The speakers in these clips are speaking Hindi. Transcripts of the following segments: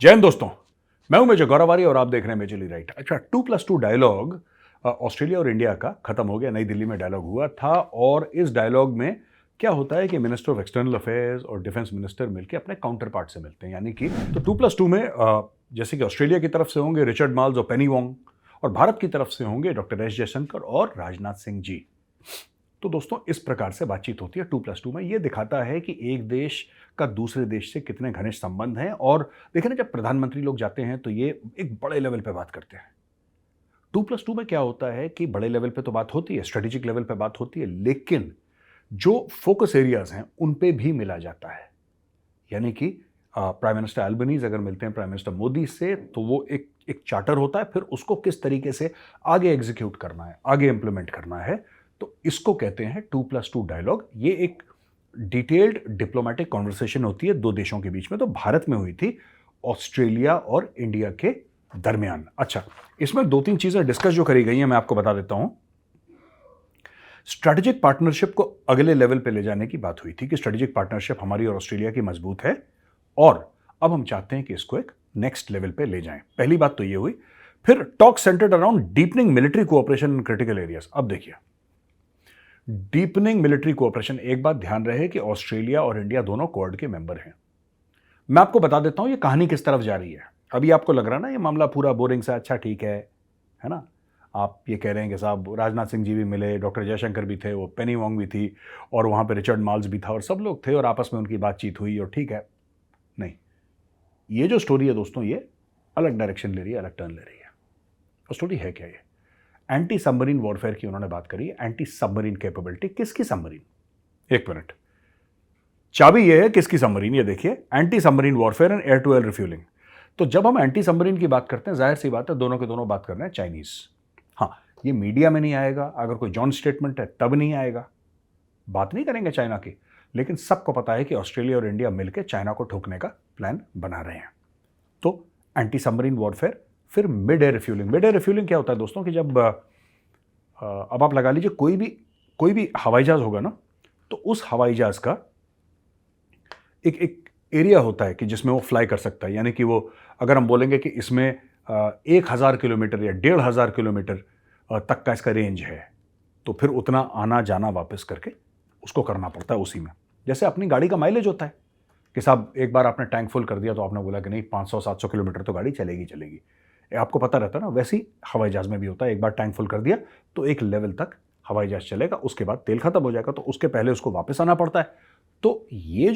जय हिंद दोस्तों, मैं हूं मेजर गौरवारी और आप देख रहे हैं मेजरली राइट। अच्छा, 2+2 डायलॉग ऑस्ट्रेलिया और इंडिया का खत्म हो गया। नई दिल्ली में डायलॉग हुआ था और इस डायलॉग में क्या होता है कि मिनिस्टर ऑफ एक्सटर्नल अफेयर्स और डिफेंस मिनिस्टर मिलकर अपने काउंटर पार्ट से मिलते हैं। यानी कि तो 2+2 में जैसे कि ऑस्ट्रेलिया की तरफ से होंगे रिचर्ड माल्स और पेनी वोंग, और भारत की तरफ से होंगे डॉक्टर एस जयशंकर और राजनाथ सिंह जी। तो दोस्तों, इस प्रकार से बातचीत होती है 2+2 में। ये दिखाता है कि एक देश का दूसरे देश से कितने घनिष्ठ संबंध हैं। और देखिए ना, जब प्रधानमंत्री लोग जाते हैं तो ये एक बड़े लेवल पे बात करते हैं। 2+2 में क्या होता है कि बड़े लेवल पे तो बात होती है, स्ट्रेटेजिक लेवल पे बात होती है, लेकिन जो फोकस एरियाज हैं उन पे भी मिला जाता है। यानी कि प्राइम मिनिस्टर एल्बनीज अगर मिलते हैं प्राइम मिनिस्टर मोदी से, तो वो एक चार्टर होता है, फिर उसको किस तरीके से आगे एग्जीक्यूट करना है, आगे इंप्लीमेंट करना है, तो इसको कहते हैं 2+2 डायलॉग। ये एक डिटेल्ड डिप्लोमेटिक कॉन्वर्सेशन होती है दो देशों के बीच में। तो भारत में हुई थी ऑस्ट्रेलिया और इंडिया के दरमियान। अच्छा, इसमें दो तीन चीजें डिस्कस जो करी गई हैं मैं आपको बता देता हूं। स्ट्रेटेजिक पार्टनरशिप को अगले लेवल पे ले जाने की बात हुई थी कि स्ट्रेटेजिक पार्टनरशिप हमारी और ऑस्ट्रेलिया की मजबूत है और अब हम चाहते हैं कि इसको एक नेक्स्ट लेवल पे ले जाएं। पहली बात तो ये हुई। फिर talk centred around deepening military cooperation in critical areas. अब देखिए, डीपनिंग मिलिट्री कोऑपरेशन, एक बात ध्यान रहे कि ऑस्ट्रेलिया और इंडिया दोनों क्वाड के मेंबर हैं। मैं आपको बता देता हूं ये कहानी किस तरफ जा रही है। अभी आपको लग रहा है ना ये मामला पूरा बोरिंग सा, अच्छा ठीक है ना। आप ये कह रहे हैं कि साहब राजनाथ सिंह जी भी मिले, डॉक्टर जयशंकर भी थे, वो पेनी वोंग भी थी और वहां पे रिचर्ड माल्स भी था और सब लोग थे और आपस में उनकी बातचीत हुई और ठीक है। नहीं, ये जो स्टोरी है दोस्तों, ये अलग डायरेक्शन ले रही है, अलग टर्न ले रही है। और स्टोरी है क्या? ये एंटी सबमरीन वॉरफेयर की उन्होंने बात करी है। एंटी सबमरीन कैपेबिलिटी, किसकी सबमरीन? एक मिनट, चाबी ये है किसकी सबमरीन। ये देखिए, anti submarine warfare and air to air refuelling. तो जब हम एंटी सबमरीन की बात करते हैं, जाहिर सी बात है दोनों के दोनों बात कर रहे हैं चाइनीज। हाँ, ये मीडिया में नहीं आएगा, अगर कोई जॉइंट स्टेटमेंट है तब नहीं आएगा, बात नहीं करेंगे चाइना की, लेकिन सबको पता है कि ऑस्ट्रेलिया और इंडिया मिलकर चाइना को ठोकने का प्लान बना रहे हैं। तो एंटी सबमरीन वॉरफेयर, फिर mid air refuelling. Mid air refuelling क्या होता है दोस्तों कि जब अब आप लगा लीजिए कोई भी हवाई जहाज होगा ना, तो उस हवाई जहाज का एक एरिया होता है कि जिसमें वो फ्लाई कर सकता है। यानी कि वो, अगर हम बोलेंगे कि इसमें 1000 किलोमीटर या 1500 किलोमीटर तक का इसका रेंज है, तो फिर उतना आना जाना वापस करके उसको करना पड़ता है उसी में। जैसे अपनी गाड़ी का माइलेज होता है कि साहब एक बार आपने टैंक फुल कर दिया तो आपने बोला कि नहीं 500-700 किलोमीटर तो गाड़ी चलेगी, आपको पता रहता है ना। वैसे ही हवाई जहाज में भी होता है, एक बार टैंक फुल कर दिया तो एक लेवल तक हवाई जहाज चलेगा, उसके बाद तेल खत्म हो जाएगा, तो उसके पहले उसको वापस आना पड़ता है। तो ये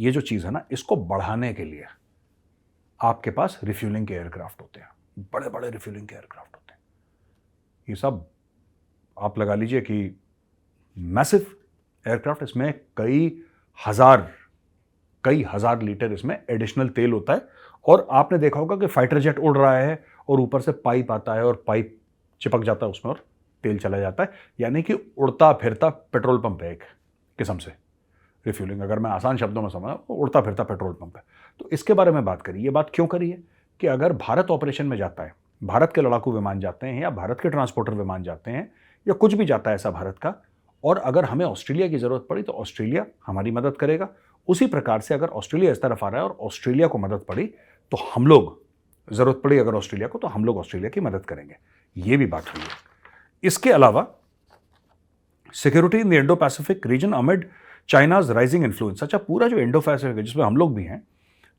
जो चीज़ है ना, इसको बढ़ाने के लिए आपके पास रिफ्यूलिंग के एयरक्राफ्ट होते हैं, बड़े बड़े रिफ्यूलिंग के एयरक्राफ्ट होते हैं। ये सब आप लगा लीजिए कि मैसिव एयरक्राफ्ट, इसमें कई हजार लीटर इसमें एडिशनल तेल होता है। और आपने देखा होगा कि फाइटर जेट उड़ रहा है और ऊपर से पाइप आता है और पाइप चिपक जाता है उसमें और तेल चला जाता है। यानी कि उड़ता फिरता पेट्रोल पंप है एक किस्म से रिफ्यूलिंग, अगर मैं आसान शब्दों में समझा, उड़ता फिरता पेट्रोल पंप है। तो इसके बारे में बात करी। ये बात क्यों करी है कि अगर भारत ऑपरेशन में जाता है, भारत के लड़ाकू विमान जाते हैं या भारत के ट्रांसपोर्टर विमान जाते हैं या कुछ भी जाता है ऐसा भारत का, और अगर हमें ऑस्ट्रेलिया की जरूरत पड़ी तो ऑस्ट्रेलिया हमारी मदद करेगा। उसी प्रकार से अगर ऑस्ट्रेलिया इस तरफ आ रहा है और ऑस्ट्रेलिया को मदद पड़ी तो हम लोग, जरूरत पड़ी अगर ऑस्ट्रेलिया को, तो हम लोग ऑस्ट्रेलिया की मदद करेंगे। ये भी बात हुई है। इसके अलावा security in the Indo Pacific region amid China's rising influence. अच्छा, पूरा जो इंडो पैसिफिक है जिसमें हम लोग भी हैं,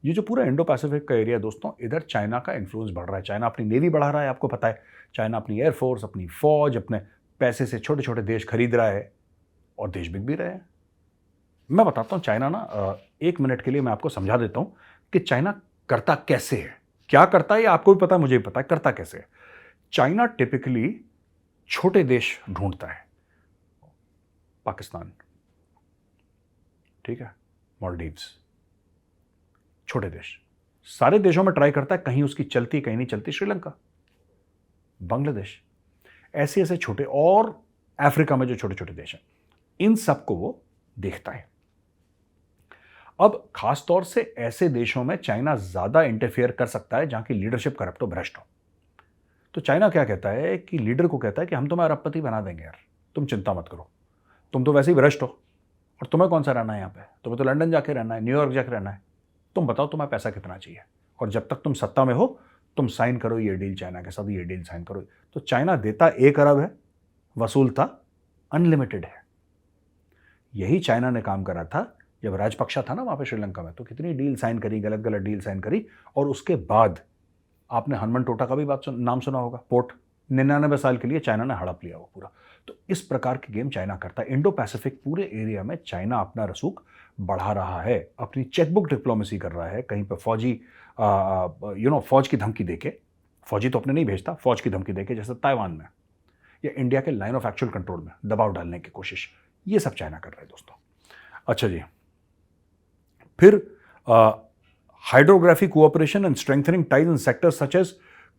ये जो पूरा इंडो पैसिफिक का एरिया दोस्तों, इधर चाइना का इन्फ्लुएंस बढ़ रहा है। चाइना अपनी नेवी बढ़ा रहा है, आपको पता है। चाइना अपनी एयरफोर्स, अपनी फौज, अपने पैसे से छोटे छोटे देश खरीद रहा है और देश बिक भी रहे हैं। मैं बताता हूं चाइना ना, एक मिनट के लिए मैं आपको समझा देता हूं कि चाइना करता कैसे है। क्या करता है ये आपको भी पता है, मुझे भी पता है करता कैसे है। चाइना टिपिकली छोटे देश ढूंढता है। पाकिस्तान, ठीक है, मालदीव्स, छोटे देश। सारे देशों में ट्राई करता है, कहीं उसकी चलती कहीं नहीं चलती। श्रीलंका, बांग्लादेश, ऐसे ऐसे छोटे, और अफ्रीका में जो छोटे छोटे देश हैं, इन सबको वो देखता है। अब खास तौर से ऐसे देशों में चाइना ज्यादा इंटरफेयर कर सकता है जहां की लीडरशिप करप्ट हो, भ्रष्ट हो। तो चाइना क्या कहता है कि लीडर को कहता है कि हम तुम्हें अरबपति बना देंगे यार, तुम चिंता मत करो, तुम तो वैसे ही भ्रष्ट हो और तुम्हें कौन सा रहना है यहाँ पे, तुम्हें तो लंदन जाके रहना है, न्यूयॉर्क जाके रहना है, तुम बताओ तुम्हें पैसा कितना चाहिए और जब तक तुम सत्ता में हो तुम साइन करो ये डील चाइना के साथ, ये डील साइन करो। तो चाइना देता 1 अरब है, वसूलता अनलिमिटेड है। यही चाइना ने काम करा था जब राजपक्षा था ना वहां पे श्रीलंका में, तो कितनी डील साइन करी, गलत गलत डील साइन करी। और उसके बाद आपने हनुमान टोटा का भी नाम सुना होगा, पोर्ट 99 साल के लिए चाइना ने हड़प लिया वो पूरा। तो इस प्रकार के गेम चाइना करता है। इंडो पैसिफिक पूरे एरिया में चाइना अपना रसूख बढ़ा रहा है, अपनी चेकबुक डिप्लोमेसी कर रहा है। कहीं पर फौजी फौज की धमकी देके, फौजी तो अपने नहीं भेजता, फौज की धमकी देके, जैसे ताइवान में या इंडिया के लाइन ऑफ एक्चुअल कंट्रोल में दबाव डालने की कोशिश, ये सब चाइना कर रहा है दोस्तों। अच्छा जी, फिर hydrography cooperation and strengthening ties in sectors such as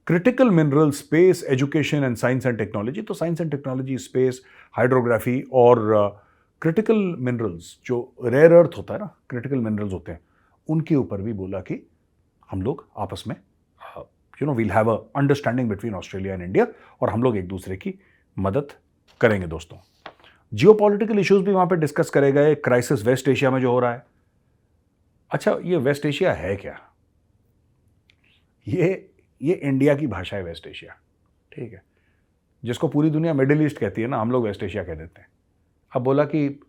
critical mineral, space, education and science and technology. तो science and technology, space, hydrography और क्रिटिकल मिनरल्स, जो रेयर अर्थ होता है ना, क्रिटिकल मिनरल्स होते हैं, उनके ऊपर भी बोला कि हम लोग आपस में we'll have a understanding between Australia and India, और हम लोग एक दूसरे की मदद करेंगे दोस्तों। जियोपॉलिटिकल इश्यूज भी वहां पे डिस्कस करे गए। क्राइसिस वेस्ट एशिया में जो हो रहा है, अच्छा ये वेस्ट एशिया है क्या? ये इंडिया की भाषा है वेस्ट एशिया, ठीक है, जिसको पूरी दुनिया मिडिल ईस्ट कहती है ना, हम लोग वेस्ट एशिया कह देते हैं। अब बोला कि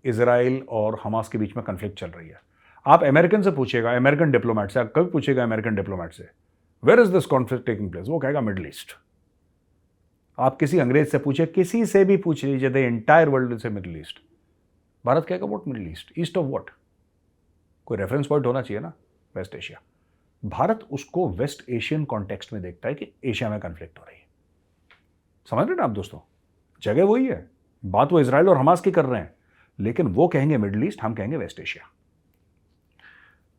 इजराइल और हमास के बीच में कन्फ्लिक्ट चल रही है। आप अमेरिकन से पूछिएगा, अमेरिकन डिप्लोमेट से, आप कभी पूछिएगा अमेरिकन डिप्लोमेट से where is this conflict taking place, वो कहेगा मिडिल ईस्ट। आप किसी अंग्रेज से पूछिए, किसी से भी पूछ लीजिए, द एंटायर वर्ल्ड से मिडिल ईस्ट। भारत कहेगा what middle east, east of what? कोई रेफरेंस पॉइंट होना चाहिए ना, वेस्ट एशिया। भारत उसको वेस्ट एशियन कॉन्टेक्स्ट में देखता है कि एशिया में कन्फ्लिक्ट हो रही है। समझ रहे ना आप दोस्तों, जगह वही है, बात वो इजराइल और हमास की कर रहे हैं, लेकिन वो कहेंगे मिडिल ईस्ट, हम कहेंगे वेस्ट एशिया।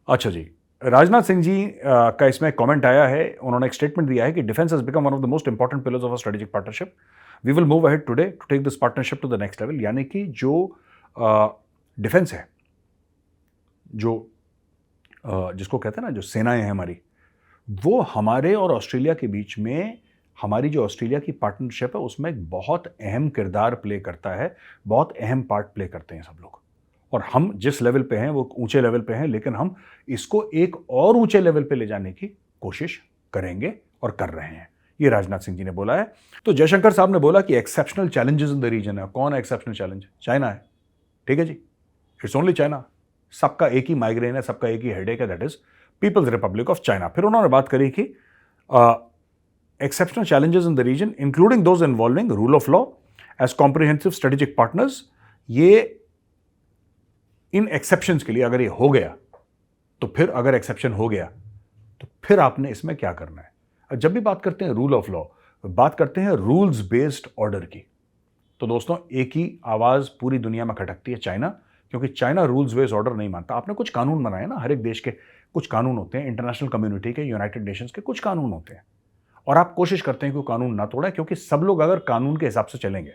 अच्छा जी, राजनाथ सिंह जी का इसमें कमेंट आया है, उन्होंने एक स्टेटमेंट दिया है कि defence has become one of the most important pillars of a strategic partnership, we will move ahead today to take this partnership to the next level. यानी कि जो डिफेंस है, जो जिसको कहते हैं ना, जो सेनाएं हैं हमारी, वो हमारे और ऑस्ट्रेलिया के बीच में, हमारी जो ऑस्ट्रेलिया की पार्टनरशिप है उसमें एक बहुत अहम किरदार प्ले करता है, बहुत अहम पार्ट प्ले करते हैं सब लोग। और हम जिस लेवल पे हैं वो ऊंचे लेवल पे हैं, लेकिन हम इसको एक और ऊंचे लेवल पे ले जाने की कोशिश करेंगे और कर रहे हैं, ये राजनाथ सिंह जी ने बोला है। तो जयशंकर साहब ने बोला कि exceptional challenges in the region है। कौन है एक्सेप्शनल चैलेंज? चाइना है, ठीक है जी, इट्स ओनली चाइना। सबका एक ही माइग्रेन है, सबका एक ही हेडेक है, that is People's Republic of China. फिर उन्होंने बात करी कि exceptional challenges in the region including those involving rule of law as comprehensive strategic partners. ये इन एक्सेप्शंस के लिए अगर ये हो गया तो फिर, अगर एक्सेप्शन हो गया तो फिर आपने इसमें क्या करना है। जब भी बात करते हैं रूल ऑफ लॉ, बात करते हैं रूल्स बेस्ड ऑर्डर की, तो दोस्तों एक ही आवाज पूरी दुनिया में खटकती है, चाइना, क्योंकि चाइना रूल्स बेस्ड ऑर्डर नहीं मानता। आपने कुछ कानून बनाए ना, हर एक देश के कुछ कानून होते हैं, इंटरनेशनल कम्युनिटी के, यूनाइटेड नेशंस के कुछ कानून होते हैं, और आप कोशिश करते हैं कि कानून ना तोड़ें, क्योंकि सब लोग अगर कानून के हिसाब से चलेंगे,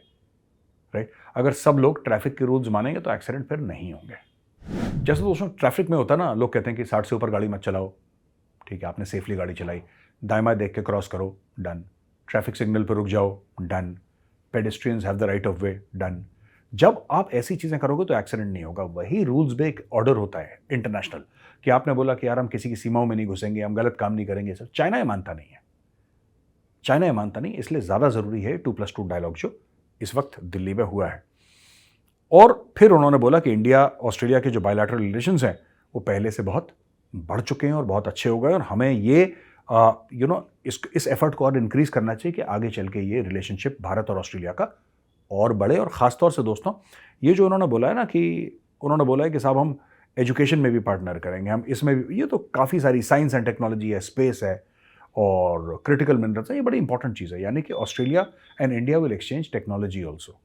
राइट, अगर सब लोग ट्रैफिक के रूल्स मानेंगे तो एक्सीडेंट फिर नहीं होंगे। जैसे दोस्तों ट्रैफिक में होता है ना, लोग कहते हैं कि 60 से ऊपर गाड़ी मत चलाओ, ठीक है, आपने सेफली गाड़ी चलाई, दाएं बाएं देख के क्रॉस करो, डन। ट्रैफिक सिग्नल पर रुक जाओ, done. Pedestrians have the right of way, done. जब आप ऐसी चीजें करोगे तो एक्सीडेंट नहीं होगा। वही रूल्स पे एक ऑर्डर होता है इंटरनेशनल, कि आपने बोला कि यार हम किसी की सीमाओं में नहीं घुसेंगे, हम गलत काम नहीं करेंगे, सर चाइना ये मानता नहीं है, चाइना ये मानता नहीं। इसलिए ज्यादा जरूरी है 2+2 डायलॉग जो इस वक्त दिल्ली में हुआ है। और फिर उन्होंने बोला कि इंडिया ऑस्ट्रेलिया के जो बायलैटरल रिलेशंस हैं वो पहले से बहुत बढ़ चुके हैं और बहुत अच्छे हो गए, और हमें ये इस एफर्ट को और इंक्रीज करना चाहिए कि आगे चल के ये रिलेशनशिप भारत और ऑस्ट्रेलिया का और बढ़े। और ख़ासतौर से दोस्तों ये जो उन्होंने बोला है ना, कि उन्होंने बोला है कि साहब हम एजुकेशन में भी पार्टनर करेंगे, हम इसमें भी, ये तो काफ़ी सारी साइंस एंड टेक्नोलॉजी है, स्पेस है और क्रिटिकल मिनरल्स है, ये बड़ी इंपॉर्टेंट चीज़ है। यानी कि Australia and India will exchange technology also,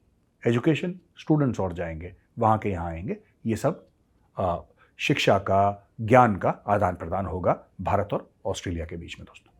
education, students और जाएंगे वहाँ के यहाँ आएंगे, ये सब शिक्षा का, ज्ञान का आदान प्रदान होगा भारत और ऑस्ट्रेलिया के बीच में दोस्तों।